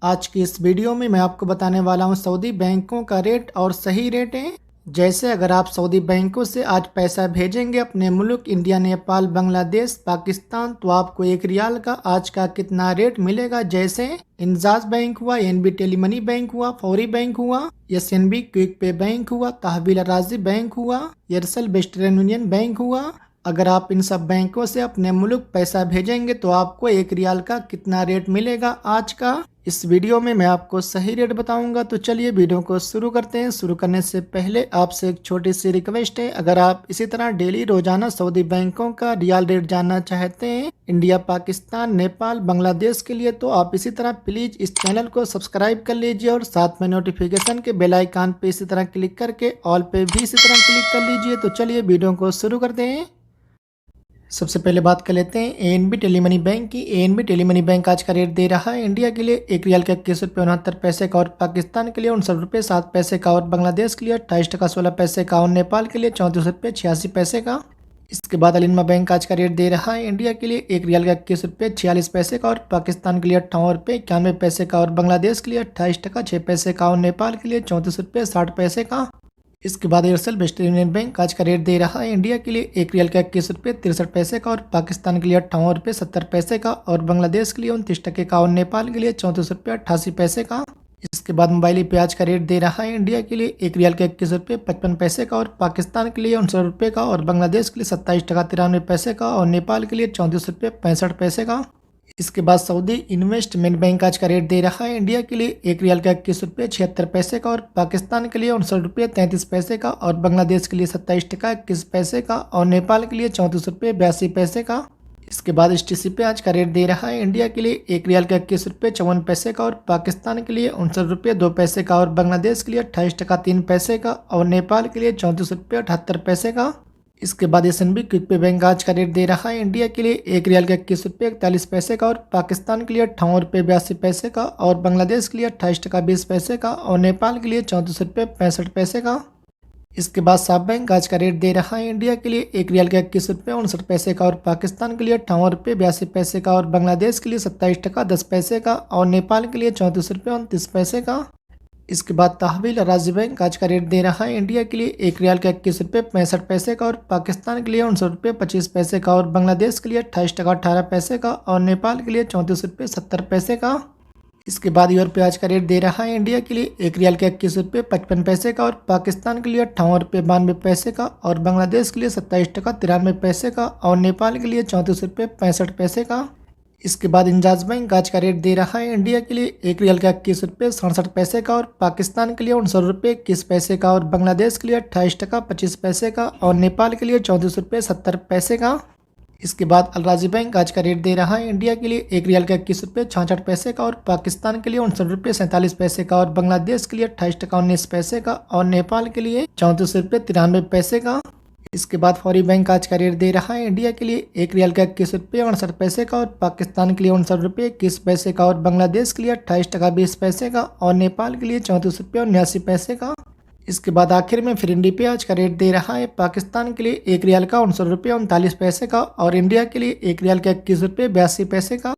आज की इस वीडियो में मैं आपको बताने वाला हूं सऊदी बैंकों का रेट और सही रेट है। जैसे अगर आप सऊदी बैंकों से आज पैसा भेजेंगे अपने मुल्क इंडिया, नेपाल, बांग्लादेश, पाकिस्तान, तो आपको 1 रियाल का आज का कितना रेट मिलेगा। जैसे इंजाज बैंक हुआ, एनबी टेलीमनी बैंक हुआ, फौरी बैंक हुआ, एसएनबी क्विक पे बैंक हुआ, तहवील राजी बैंक हुआ, एयरसेल वेस्टर्न यूनियन बैंक हुआ। अगर आप इन सब बैंकों से अपने मुल्क पैसा भेजेंगे तो आपको 1 रियाल का कितना रेट मिलेगा आज का। इस वीडियो में मैं आपको सही रेट बताऊंगा। तो चलिए वीडियो को शुरू करते हैं। शुरू करने से पहले आपसे एक छोटी सी रिक्वेस्ट है, अगर आप इसी तरह डेली रोजाना सऊदी बैंकों का रियाल रेट जानना चाहते हैं इंडिया, पाकिस्तान, नेपाल, बांग्लादेश के लिए, तो आप इसी तरह प्लीज इस चैनल को सब्सक्राइब कर लीजिए और साथ में नोटिफिकेशन के बेल आइकन पे इसी तरह क्लिक करके ऑल पे भी इसी तरह क्लिक कर लीजिए। तो चलिए वीडियो को शुरू करते हैं। सबसे पहले बात कर लेते हैं एएनबी टेलीमनी बैंक की। एएनबी टेलीमनी बैंक आज का रेट दे रहा है इंडिया के लिए 1 रियाल के 21 रुपये 69 पैसे का, और पाकिस्तान के लिए 59 रुपये 7 पैसे का, और बांग्लादेश के लिए 28 टका 16 पैसे का, और नेपाल के लिए 34 रुपये 86 पैसे का। इसके बाद अलिनमा बैंक आज का रेट दे रहा है इंडिया के लिए 1 रियाल के 21 रुपये 46 पैसे का, और पाकिस्तान के लिए 58 रुपये 91 पैसे का, और बांग्लादेश के लिए 28 टका 6 पैसे का, और नेपाल के लिए 34 रुपये 60 पैसे का। इसके बाद एयरसेल वेस्टर्न यूनियन बैंक आज का रेट दे रहा है इंडिया के लिए 1 रियाल का 21 रुपये 63 पैसे का, और पाकिस्तान के लिए 58 रुपये 70 पैसे का, और बांग्लादेश के लिए 29 टके का, और नेपाल के लिए 34 रुपये 88 पैसे का। इसके बाद मोबाइल पे आज का रेट दे रहा है इंडिया के लिए 1 रियाल का 21 रुपये 55 पैसे का, और पाकिस्तान के लिए 59 रुपये का, और बांग्लादेश के लिए 27 टका 93 पैसे का, और नेपाल के लिए 34 रुपये 65 पैसे का। इसके बाद सऊदी इन्वेस्टमेंट बैंक आज का रेट दे रहा है इंडिया के लिए 1 रियाल का 21 रुपये 76 पैसे का, और पाकिस्तान के लिए 59 रुपये 33 पैसे का, और बांग्लादेश के लिए 27 टका 21 पैसे का, और नेपाल के लिए 34 रुपये 82 पैसे का। इसके बाद एसटीसी पे आज का रेट दे रहा है इंडिया के लिए 1 रियाल का 21 रुपये 54 पैसे का, और पाकिस्तान के लिए 59 रुपये 2 पैसे का, और बांग्लादेश के लिए 28 टका 3 पैसे का, और नेपाल के लिए 34 रुपये 78 पैसे का। इसके बाद एसएनबी क्विक पे बैंक आज का रेट दे रहा है इंडिया के लिए 1 रियाल का 21 रुपये 41 पैसे का, और पाकिस्तान के लिए 58 रुपये 82 पैसे का, और बांग्लादेश के लिए 28 टका 20 पैसे का, और नेपाल के लिए 34 रुपये 65 पैसे का। इसके बाद साब बैंक आज का रेट दे रहा है इंडिया के लिए 1 रियाल का 21 रुपये 59 पैसे का, और पाकिस्तान के लिए 58 रुपये 82 पैसे का, और बांग्लादेश के लिए 27 टका 10 पैसे का, और नेपाल के लिए 34 रुपये 29 पैसे का। इसके बाद तहवील राजी बैंक आज का रेट दे रहा है इंडिया के लिए 1 रियाल का 21 रुपये 65 पैसे का, और पाकिस्तान के लिए 59 रुपये 25 पैसे का, और बांग्लादेश के लिए 28 टका 18 पैसे का, और नेपाल के लिए 34 रुपये 70 पैसे का। इसके बाद यूरो आज का रेट दे रहा है इंडिया के लिए 1 रियाल का 21 रुपये 55 पैसे का, और पाकिस्तान के लिए 58 रुपये 92 पैसे का, और बांग्लादेश के लिए 27 टका 93 पैसे का, और नेपाल के लिए 34 रुपये 65 पैसे का। इसके बाद इंजाज बैंक आज का रेट दे रहा है इंडिया के लिए 1 रियाल का 21 रुपये 67 पैसे का, और पाकिस्तान के लिए 59 रुपये 21 पैसे का, और बांग्लादेश के लिए 28 टका 25 पैसे का, और नेपाल के लिए 34 रुपये 70 पैसे का। इसके बाद अल राजी बैंक आज का रेट दे रहा है इंडिया के लिए 1 रियाल का 21 रुपये 66 पैसे का, और पाकिस्तान के लिए 59 रुपये 47 पैसे का, और बांग्लादेश के लिए 28 टका 19 पैसे का, और नेपाल के लिए 34 रुपये 93 पैसे का। इसके बाद फौरी बैंक आज का रेट दे रहा है इंडिया के लिए 1 रियाल का 21 रुपये 69 पैसे का, और पाकिस्तान के लिए 59 रुपये 21 पैसे का, और बांग्लादेश के लिए 28 टका 20 पैसे का, और नेपाल के लिए 34 रुपये 79 पैसे का। इसके बाद आखिर में फिर इंडी पे आज का रेट दे रहा है पाकिस्तान के लिए 1 रियाल का 59 रुपये 39 पैसे का, और इंडिया के लिए 1 रियाल का 21 रुपये 82 पैसे का।